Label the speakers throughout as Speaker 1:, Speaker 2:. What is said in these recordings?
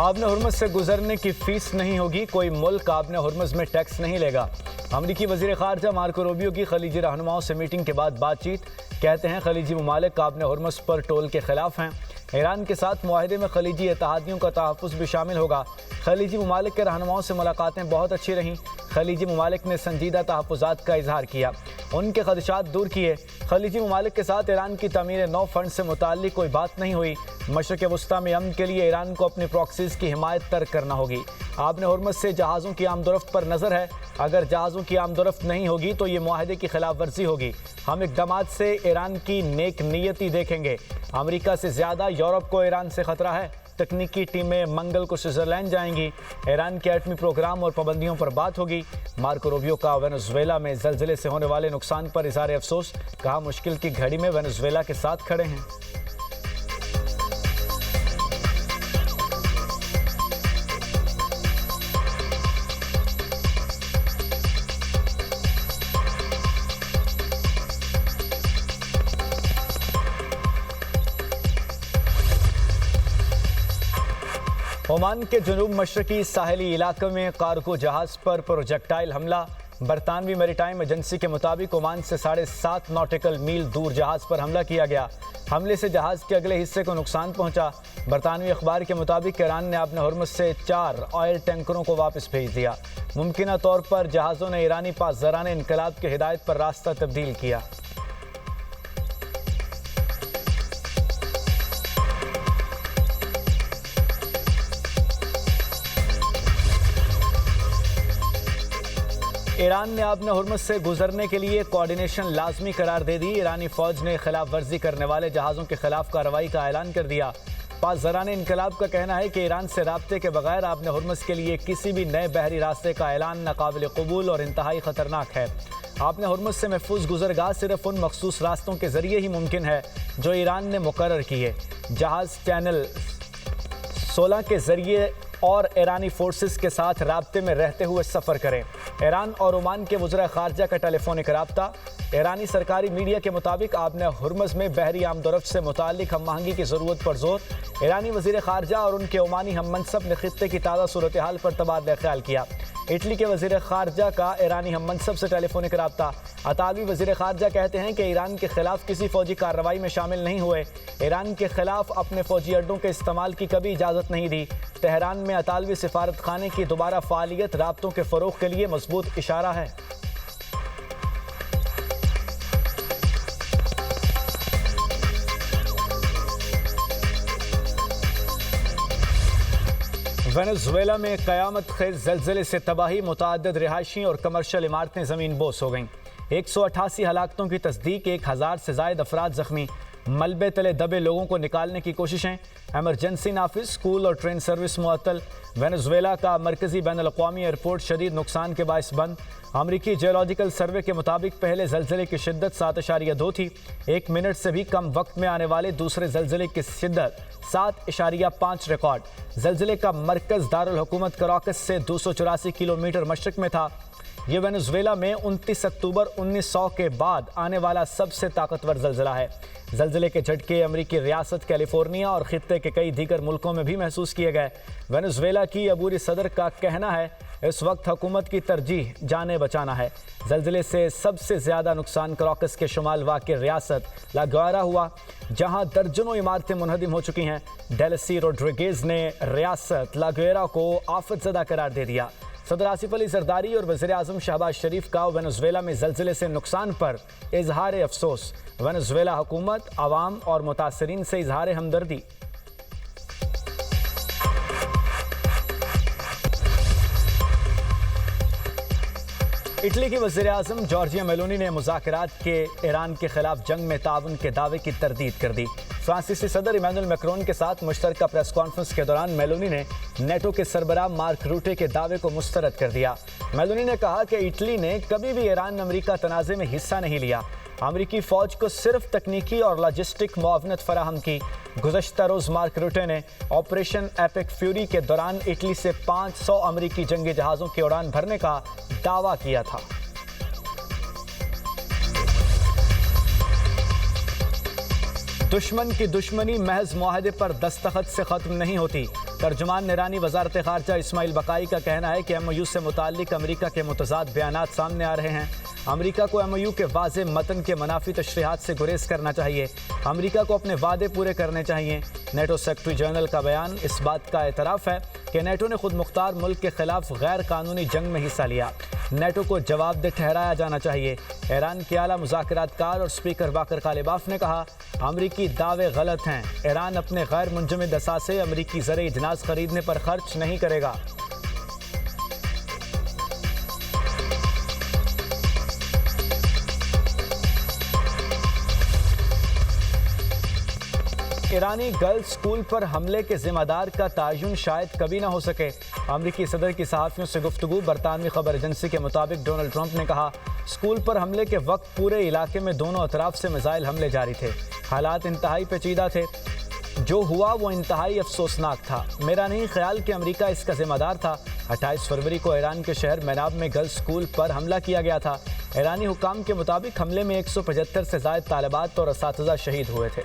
Speaker 1: आबने Hormuz से गुजरने की फीस नहीं होगी, कोई मुल्क आबने हुर्मुज़ में टैक्स नहीं लेगा। अमरीकी वज़ीर ख़ारजा मार्को रूबियो की खलीजी रहनुमाओं से मीटिंग के बाद बातचीत। कहते हैं खलीजी ममालिक आबने हुर्मुज़ पर टोल के खिलाफ हैं। ईरान के साथ मुआहदे में खलीजी इत्तेहादियों का तहफ़्फ़ुज़ भी शामिल होगा। खलीजी ममालिक के रहनुमाओं से मुलाकातें बहुत अच्छी रहीं। खलीजी ममालिक ने संजीदा तहफ़्फ़ुज़ात का इजहार किया, उनके खदशात दूर किए। खलीजी ममालिक के साथ ईरान की तमीर नौ फंड से मुताल्लिक़ कोई बात नहीं हुई। मशरक़ वस्ता में अमन के लिए ईरान को अपनी प्रॉक्सीज़ की हिमायत तर्क करना होगी। आबने हुर्मुज़ से जहाज़ों की आमदोरफ्त पर नज़र है। अगर जहाज़ों की आमदोरफ्त नहीं होगी तो ये मुआहदे की खिलाफ वर्जी होगी। हम इक़दामात से ईरान की नेक नीयती देखेंगे। अमेरिका से ज़्यादा यूरोप को ईरान से ख़तरा है। तकनीकी टीमें मंगल को स्विट्ज़रलैंड जाएंगी। ईरान के एटमी प्रोग्राम और पाबंदियों पर बात होगी। मार्को रूबियो का वेनेजुएला में ज़लज़ले से होने वाले नुकसान पर इज़हार अफसोस। कहा, मुश्किल की घड़ी में वेनेजुएला के साथ खड़े हैं। ओमान के जुनूब मशरकी साहली इलाके में कार्गो जहाज़ पर प्रोजेक्टाइल हमला। बरतानवी मैरीटाइम एजेंसी के मुताबिक ओमान से 7.5 नॉटिकल मील दूर जहाज़ पर हमला किया गया। हमले से जहाज़ के अगले हिस्से को नुकसान पहुंचा। बरतानवी अखबार के मुताबिक ईरान ने आबने हुर्मुज़ से 4 ऑयल टैंकरों को वापस भेज दिया। मुमकिन तौर पर जहाज़ों ने ईरानी पासदाराने इनकलाब की हिदायत पर रास्ता तब्दील किया। ईरान ने आबने हुर्मुज़ से गुजरने के लिए कोऑर्डिनेशन लाजमी करार दे दी। ईरानी फ़ौज ने खिलाफ वर्जी करने वाले जहाज़ों के खिलाफ कार्रवाई का ऐलान कर दिया। पासदाराने इनकलाब का कहना है कि ईरान से राब्ते के बगैर आबने हुर्मुज़ के लिए किसी भी नए बहरी रास्ते का ऐलान नाकाबिल कबूल और इंतहाई ख़तरनाक है। आबने हुर्मुज़ से महफूज गुजरगाह सिर्फ उन मखसूस रास्तों के ज़रिए ही मुमकिन है जो ईरान ने मुकर्रर किए। जहाज़ चैनल 16 के ज़रिए और ईरानी फोर्सेस के साथ राब्ते में रहते हुए सफ़र करें। ईरान और ओमान के वज़ीर ख़ारजा का टेलीफोनिक राब्ता। ईरानी सरकारी मीडिया के मुताबिक आबने हुर्मुज़ में बहरी आमदोरफ्त से मुताल्लिक़ हम आहंगी की ज़रूरत पर जोर। ईरानी वज़ीर ख़ारजा और उनके ओमानी हम मनसब ने ख़ित्ते की ताज़ा सूरत हाल पर तबादला ख्याल किया। इटली के वज़ीर ख़ारजा का ईरानी हम मनसब से टेलीफोनिक राब्ता। अतालवी वज़ीर ख़ारजा कहते हैं कि ईरान के खिलाफ किसी फ़ौजी कार्रवाई में शामिल नहीं हुए। ईरान के खिलाफ अपने फ़ौजी अड्डों के इस्तेमाल की कभी इजाज़त नहीं दी। तेहरान में अतालवी सिफारत खाने की दोबारा फ़ालियत राब्तों के फ़रोग़ के लिए मजबूत इशारा है। वेनेजुएला में क़यामत खेज़ ज़लज़ले से तबाही। मुतअद्दिद रिहायशी और कमर्शियल इमारतें ज़मीन बोस हो गईं। 188 हलाकतों की तस्दीक, 1000 से ज़ायद अफराद ज़ख्मी। मलबे तले दबे लोगों को निकालने की कोशिशें। एमरजेंसी नाफिज, स्कूल और ट्रेन सर्विस मुअत्तल। वेनेजुएला का मरकज़ी बैनुल-अक़वामी एयरपोर्ट शदीद नुकसान के बाइस बंद। अमरीकी जियोलॉजिकल सर्वे के मुताबिक पहले ज़लज़ले की शिद्दत 7.2 थी। 1 मिनट से भी कम वक्त में आने वाले दूसरे ज़लज़ले की शिद्दत 7.5 रिकॉर्ड। ज़लज़ले का मरकज़ दारुल हुकूमत कराकस से 284 किलोमीटर मशरक़ में था। ये वेनेजुएला में 29 अक्टूबर 1900 के बाद आने वाला सबसे ताकतवर ज़लज़ला है। ज़लज़ले के झटके अमरीकी रियासत कैलिफोर्निया और ख़ित्ते के कई दीगर मुल्कों में भी महसूस किए गए। वेनेजुएला की अबूरी सदर का कहना है इस वक्त हुकूमत की तरजीह जाने बचाना है। ज़लज़ले से सबसे ज़्यादा नुकसान कराकस के शुमाल वाक़ रियासत लागुएरा हुआ, जहाँ दर्जनों इमारतें मुनहदिम हो चुकी हैं। डेलसी रोड्रिगेज़ ने रियासत लागुएरा को आफत ज़दा करार दे दिया। सदर आसिफ अली जरदारी और वज़ीर आज़म शहबाज शरीफ का वेनेजुएला में ज़लज़ले से नुकसान पर इजहार अफसोस। वेनेजुएला हुकूमत, आवाम और मुतासरीन से इजहार हमदर्दी। इटली की वज़ीर आज़म जॉर्जिया मेलोनी ने मुज़ाकरात के ईरान के खिलाफ जंग में ताउन के दावे की तरदीद कर दी। फ्रांसीसी सदर इमैनुअल मैक्रोन के साथ मुश्तरका प्रेस कॉन्फ्रेंस के दौरान मेलोनी ने नेटो के सरबराह मार्क रूटे के दावे को मुस्तरद कर दिया। मेलोनी ने कहा कि इटली ने कभी भी ईरान अमरीका तनाज़े में हिस्सा नहीं लिया। अमरीकी फ़ौज को सिर्फ तकनीकी और लॉजिस्टिक मुआवनत फराहम की। गुज़श्ता रोज़ मार्क रूटे ने ऑपरेशन एपिक फ्यूरी के दौरान इटली से 500 अमरीकी जंगी जहाज़ों की उड़ान भरने का दावा किया था। दुश्मन की दुश्मनी महज मुआहदे पर दस्तखत से ख़त्म नहीं होती। तर्जुमान ईरानी वज़ारत ख़ारजा इस्माइल बकाई का कहना है कि MOU से मुताल्लिक़ अमरीका के मुतज़ाद बयानात सामने आ रहे हैं। अमरीका को MOU के वाज़े मतन के मनाफी तशरीहात से गुरेज करना चाहिए। अमरीका को अपने वादे पूरे करने चाहिए। नेटो सेक्रेटरी जनरल का बयान इस बात का एतराफ़ है कि नेटो ने खुद मुख्तार मुल्क के खिलाफ गैर कानूनी जंग में हिस्सा लिया। नेटो को जवाबदेह ठहराया जाना चाहिए। ईरान के आला मुज़ाकरातकार और स्पीकर बाकर कालिबाफ ने कहा, अमरीकी दावे गलत हैं। ईरान अपने गैर मुंजमद असासे अमरीकी ज़र इजनास खरीदने पर खर्च नहीं करेगा। ईरानी गर्ल्स स्कूल पर हमले के जिम्मेदार का तयन शायद कभी ना हो सके। अमरीकी सदर की सहाफ़ियों से गुफ्तगू। बरतानवी खबर एजेंसी के मुताबिक डोनाल्ड ट्रंप ने कहा, स्कूल पर हमले के वक्त पूरे इलाके में दोनों अतराफ से मिसाइल हमले जारी थे। हालात इंतहाई पेचीदा थे। जो हुआ वो इंतहाई अफसोसनाक था। मेरा नहीं ख्याल कि अमरीका इसका जिम्मेदार था। 28 फरवरी को ईरान के शहर मैनाब में गर्ल्स स्कूल पर हमला किया गया था। ईरानी हुकाम के मुताबिक हमले में 175 से ज़ायद तालिबात और असातिज़ा शहीद हुए थे।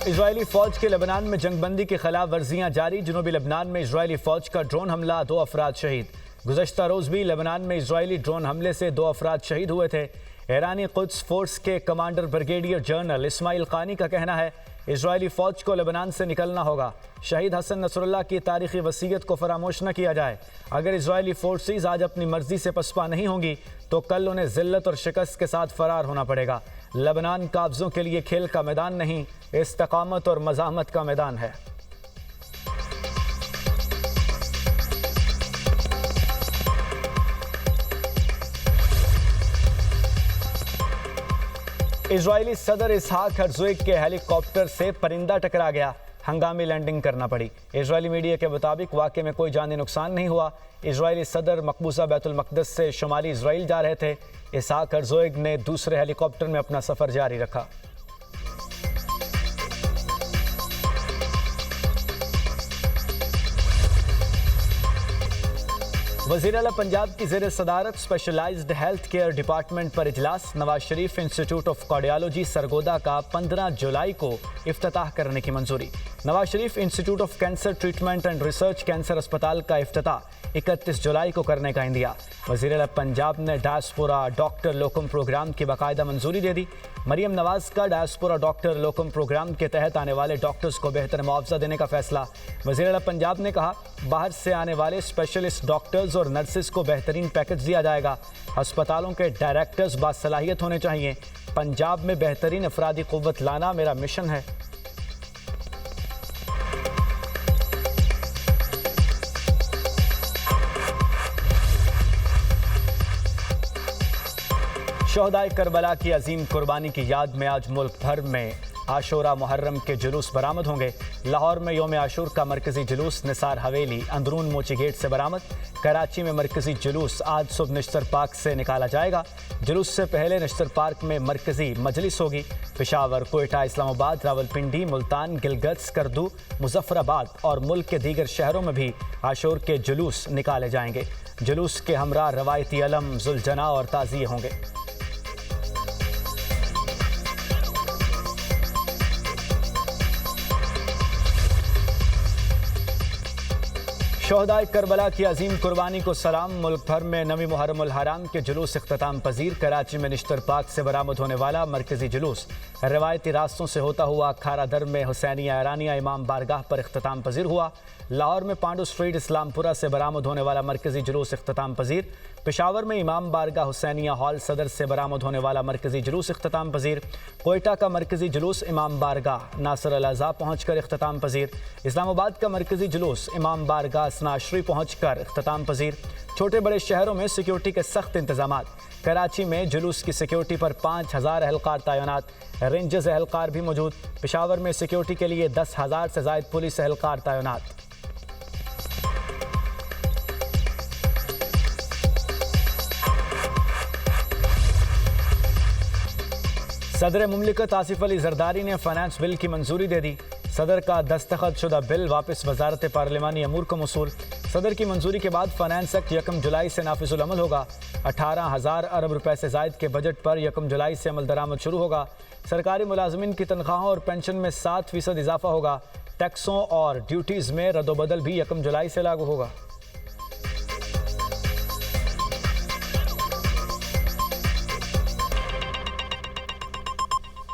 Speaker 1: इजरायली फ़ौज के लेबनान में जंगबंदी की खिलाफ वर्जियाँ जारी। जनूबी लेबनान में इजरायली फ़ौज का ड्रोन हमला, 2 अफराद शहीद। गुज़श्ता रोज़ भी लेबनान में इजरायली ड्रोन हमले से 2 अफराद शहीद हुए थे। ईरानी कुद्स फोर्स के कमांडर ब्रिगेडियर जनरल इस्माइल क़ानी का कहना है, इजरायली फ़ौज को लेबनान से निकलना होगा। शहीद हसन नसरुल्लाह की तारीख़ी वसीयत को फरामोश न किया जाए। अगर इजरायली फोर्सेस आज अपनी मर्जी से पसपा नहीं होंगी तो कल उन्हें ज़िल्लत और शिकस्त के साथ फरार होना पड़ेगा। लेबनान काब्ज़ों के लिए खेल का मैदान नहीं, इस्तकामत और मज़ाहमत का मैदान है। इजरायली सदर इसहाक हर्ज़ोग के हेलीकॉप्टर से परिंदा टकरा गया। हंगामी लैंडिंग करना पड़ी। इजरायली मीडिया के मुताबिक वाक़े में कोई जानी नुकसान नहीं हुआ। इजरायली सदर मकबूजा बैतुल मक़दस से शुमाली इजराइल जा रहे थे। इसहाक हर्ज़ोग ने दूसरे हेलीकॉप्टर में अपना सफ़र जारी रखा। वज़ीर आला पंजाब की ज़ेर सदारत स्पेशलाइज्ड हेल्थ केयर डिपार्टमेंट पर इजलास। Nawaz Sharif institute of cardiology Sargodha का 15 जुलाई को इफ्तिताह करने की मंजूरी। Nawaz Sharif institute of cancer treatment and research cancer अस्पताल का इफ्तिताह 31 जुलाई को करने का इंदिया। वज़ीर आला पंजाब ने डायस्पोरा डॉक्टर लोकम प्रोग्राम की बाकायदा मंजूरी दे दी। मरियम नवाज का डायस्पोरा डॉक्टर लोकम प्रोग्राम के तहत आने वाले डॉक्टर्स को बेहतर मुआवजा देने का फैसला। वज़ीर आला पंजाब ने कहा, बाहर से आने वाले स्पेशलिस्ट डॉक्टर्स और नर्सेस को बेहतरीन पैकेज दिया जाएगा। अस्पतालों के डायरेक्टर्स बासलाहियत होने चाहिए। पंजाब में बेहतरीन अफरादी क़ुव्वत लाना मेरा मिशन है। शोहदाए करबला की अजीम कुर्बानी की याद में आज मुल्क भर में आशूरा मुहर्रम के जुलूस बरामद होंगे। लाहौर में योम आशूर का मरकजी जुलूस निसार हवेली अंदरून मोची गेट से बरामद। कराची में मरकजी जुलूस आज सुबह निश्तर पार्क से निकाला जाएगा। जुलूस से पहले निश्तर पार्क में मरकजी मजलिस होगी। पेशावर, कोयटा, इस्लामाबाद, रावलपिंडी, मुल्तान, गिलगित, स्कर्दू, मुजफ्फराबाद और मुल्क के दीगर शहरों में भी आशूर के जुलूस निकाले जाएंगे। जुलूस के हमरा रवायती अलम, जुलजना और ताज़िये होंगे। शोहदाए करबला की अजीम कुर्बानी को सलाम। मुल्क भर में नवी मुहर्रम उल हराम के जुलूस इख्तिताम पजीर। कराची में निश्तर पार्क से बरामद होने वाला मरकजी जुलूस रवायती रास्तों से होता हुआ खारा दर में हुसैनिया ईरानिया इमाम बारगाह पर इख्तिताम पजीर हुआ। लाहौर में पांडू स्ट्रीट इस्लामपुरा से बरामद होने वाला मरकजी जुलूस इख्तिताम पजीर। पेशावर में इमाम बारगाह हुसैनिया हॉल सदर से बरामद होने वाला मरकजी जुलूस इख्तिताम पजीर। कोयटा का मरकजी जुलूस इमाम बारगाह नासर अल अज़ा पहुँच कर इख्तिताम पजीर। इस्लामाबाद का मरकजी जुलूस इमाम बारगाह स्नाशरी पहुँच कर इख्तिताम पजीर। छोटे बड़े शहरों में सिक्योरिटी के सख्त इंतजामात। कराची में जुलूस की सिक्योरिटी पर 5000 एहलकार तैनात। रेंजर्स एहलकार भी मौजूद। पेशावर में सिक्योरिटी के लिए 10,000 से ज़ायद पुलिस एहलकार तैनात। सदर मुमलिकत आसिफ अली जरदारी ने फाइनेंस बिल की मंजूरी दे दी। सदर का दस्तखत शुदा बिल वापस वजारत पार्लिमानी अमूर को मौसूल। सदर की मंजूरी के बाद फाइनेंस एक्ट 1 जुलाई से नाफिजुल अमल होगा। 18,000 अरब रुपए से जायद के बजट पर 1 जुलाई से अमल दरामद शुरू होगा। सरकारी मुलाजमिन की तनख्वाहों और पेंशन में 7% इजाफा होगा। टैक्सों और ड्यूटीज़ में रद्दोबदल भी 1 जुलाई से लागू होगा।